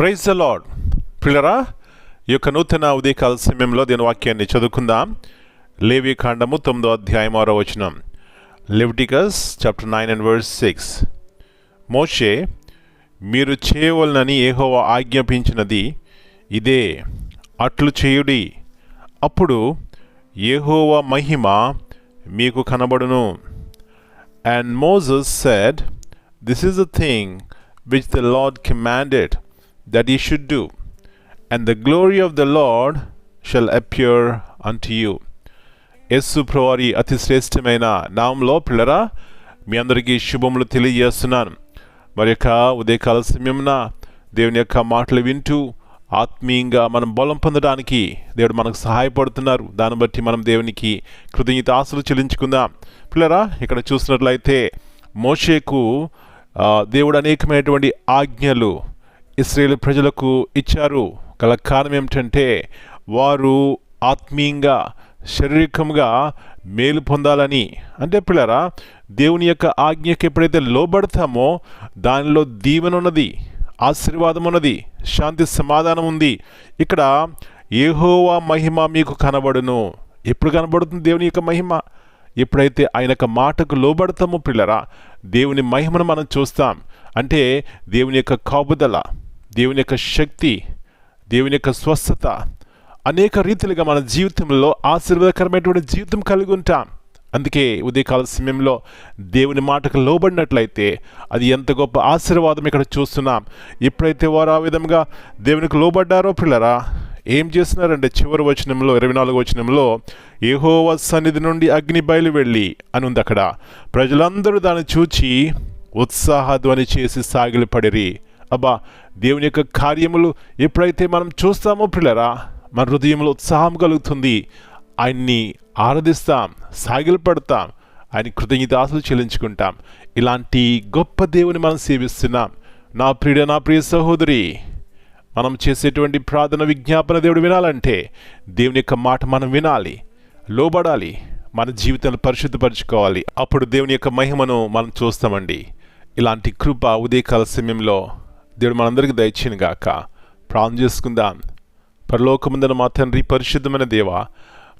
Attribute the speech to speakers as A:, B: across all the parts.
A: Praise the lord. ప్రియులారా, ఈ యొక్క నూతన ఉదయకాల సమయంలో దీని వాక్యాన్ని చదువుకుందాం. లేవి కాండము 9వ అధ్యాయం 6వ వచనం. Leviticus chapter 9 and verse 6. మోషే, మీరు చేయవలనని యెహోవా ఆజ్ఞాపించినది ఇదే, అట్లు చేయుడి, అప్పుడు యెహోవా మహిమ మీకు కనబడును. And Moses said, this is the thing which the Lord commanded that ye should do, and the glory of the Lord shall appear unto you. యేసు ప్రభువారి అతి శ్రేష్టమైన నామంలో పిల్లరా మీ అందరికీ శుభములు తెలియజేస్తున్నాను. మరి యొక్క ఉదయకాల సమయమున దేవుని యొక్క మాటలు వింటూ ఆత్మీయంగా మనం బలం పొందడానికి దేవుడు మనకు సహాయపడుతున్నారు. దాన్ని బట్టి మనం దేవునికి కృతజ్ఞతాస్తుతులు చెల్లించుకుందాం. పిల్లరా, ఇక్కడ చూసినట్లయితే మోషేకు దేవుడు అనేకమైనటువంటి ఆజ్ఞలు ఇశ్రాయేలు ప్రజలకు ఇచ్చారు. గల కారణం ఏమిటంటే వారు ఆత్మీయంగా శారీరకంగా మేలు పొందాలని. అంటే పిల్లరా, దేవుని యొక్క ఆజ్ఞకి ఎప్పుడైతే లోబడతామో దానిలో దీవెన ఉన్నది, ఆశీర్వాదం ఉన్నది, శాంతి సమాధానం ఉంది. ఇక్కడ యెహోవా మహిమ మీకు కనబడును. ఎప్పుడు కనబడుతుంది దేవుని యొక్క మహిమ? ఎప్పుడైతే ఆయన యొక్క మాటకు లోబడతామో పిల్లరా, దేవుని మహిమను మనం చూస్తాం. అంటే దేవుని యొక్క కాపుదల, దేవుని యొక్క శక్తి, దేవుని యొక్క స్వస్థత, అనేక రీతిలుగా మన జీవితంలో ఆశీర్వాదకరమైనటువంటి జీవితం కలిగి ఉంటాం. అందుకే ఉదయకాల సమయంలో దేవుని మాటకు లోబడినట్లయితే అది ఎంత గొప్ప ఆశీర్వాదం ఇక్కడ చూస్తున్నాం. ఎప్పుడైతే వారు ఆ విధంగా దేవునికి లోబడ్డారో పిల్లరా, ఏం చేస్తున్నారంటే చివరి వచనంలో 24వ వచనంలో యెహోవా సన్నిధి నుండి అగ్ని బయలు వెళ్ళి అని ఉంది. అక్కడ ప్రజలందరూ దాన్ని చూచి ఉత్సాహధ్వని చేసి సాగిలపడిరి. అబ్బా, దేవుని యొక్క కార్యములు ఎప్పుడైతే మనం చూస్తామో పిల్లరా, మన హృదయంలో ఉత్సాహం కలుగుతుంది. ఆయన్ని ఆరాధిస్తాం, సాగిలపడతాం, ఆయన కృతజ్ఞతాస్తుతులు చెల్లించుకుంటాం. ఇలాంటి గొప్ప దేవుని మనం సేవిస్తున్నాం. నా ప్రియ సహోదరి, మనం చేసేటువంటి ప్రార్థన విజ్ఞాపన దేవుడు వినాలంటే దేవుని యొక్క మాట మనం వినాలి, లోబడాలి, మన జీవితాన్ని పరిశుద్ధపరచుకోవాలి. అప్పుడు దేవుని యొక్క మహిమను మనం చూస్తామండి. ఇలాంటి కృప ఉదయకాల సమయంలో దేవుడు మనందరికీ దయచేయను గాక. ప్రార్థన చేసుకుందాం. పరలోకమందున మా తండ్రి, పరిశుద్ధమైన దేవా,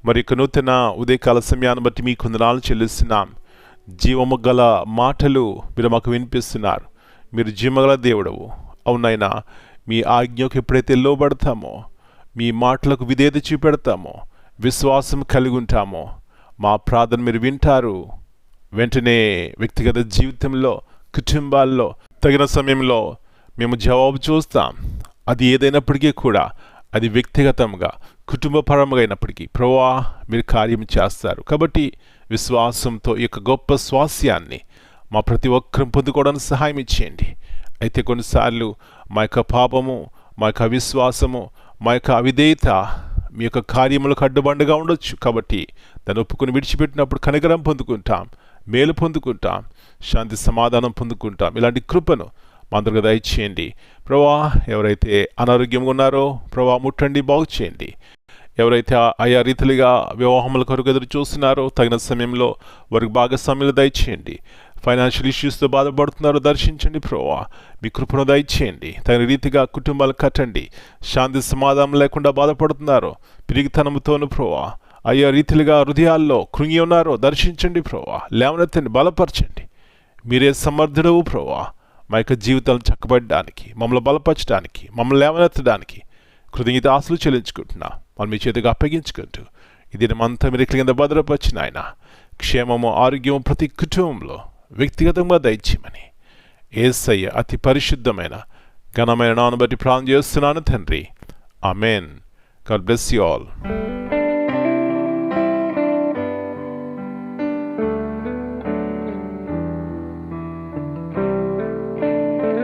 A: మరి యొక్క నూతన ఉదయకాల సమయాన్ని బట్టి మీకు వందనాలు చెల్లిస్తున్నాం. జీవము గల మాటలు మీరు మాకు వినిపిస్తున్నారు. మీరు జీవగల దేవుడవు. అవునైనా మీ ఆజ్ఞకు ఎప్పుడైతే లోబడతామో, మీ మాటలకు విధేయత చూపెడతామో, విశ్వాసం కలిగి ఉంటామో, మా ప్రార్థన మీరు వింటారు. వెంటనే వ్యక్తిగత జీవితంలో, కుటుంబాల్లో తగిన సమయంలో మేము జవాబు చూస్తాం. అది ఏదైనప్పటికీ కూడా, అది వ్యక్తిగతంగా కుటుంబపరంగా అయినప్పటికీ ప్రభువా మీరు కార్యం చేస్తారు. కాబట్టి విశ్వాసంతో ఈ యొక్క గొప్ప స్వాస్యాన్ని మా ప్రతి ఒక్కరం పొందుకోవడానికి సహాయం ఇచ్చేయండి. అయితే కొన్నిసార్లు మా యొక్క పాపము, మా యొక్క అవిశ్వాసము, మా యొక్క అవిధేయత మీ యొక్క కార్యములకు అడ్డుబండగా ఉండొచ్చు. కాబట్టి దాన్ని ఒప్పుకొని విడిచిపెట్టినప్పుడు కనికరం పొందుకుంటాం, మేలు పొందుకుంటాం, శాంతి సమాధానం పొందుకుంటాం. ఇలాంటి కృపను మా అందరికీ దయచేయండి. ప్రభువా, ఎవరైతే అనారోగ్యంగా ఉన్నారో ప్రభువా ముట్టండి, బాగు చేయండి. ఎవరైతే ఆయా రీతిలుగా వివాహముల కొరకు ఎదురు చూస్తున్నారో తగిన సమయంలో వారికి భాగస్వామ్యులు దయచేయండి. ఫైనాన్షియల్ ఇష్యూస్తో బాధపడుతున్నారో దర్శించండి ప్రభువా, మీ కృపను దయచేయండి. తగిన రీతిగా కుటుంబాలు కట్టండి. శాంతి సమాధానం లేకుండా బాధపడుతున్నారో పిరిగితనంతోను ప్రభువా, ఆయా రీతిలుగా హృదయాల్లో కృంగి ఉన్నారో దర్శించండి ప్రభువా, లేవనెత్తండి, బలపరచండి. మీరే సమర్థుడవు ప్రభువా. మా యొక్క జీవితాలను చక్కబడడానికి, మమ్మల్ని బలపరచడానికి, మమ్మల్ని లేవనెత్తడానికి కృతజ్ఞతాస్తుతులు చెల్లించుకుంటున్నా. మనం మీ చేతిగా అప్పగించుకుంటూ ఇది మనమంతా మీరు కింద భద్రపరిచిన ఆయన క్షేమము, ఆరోగ్యము ప్రతి కుటుంబంలో వ్యక్తిగతంగా దయచేయమని యేసయ్య అతి పరిశుద్ధమైన ఘనమైన నామమును బట్టి ప్రార్థన చేస్తున్నాను తండ్రి. Amen. God bless you all.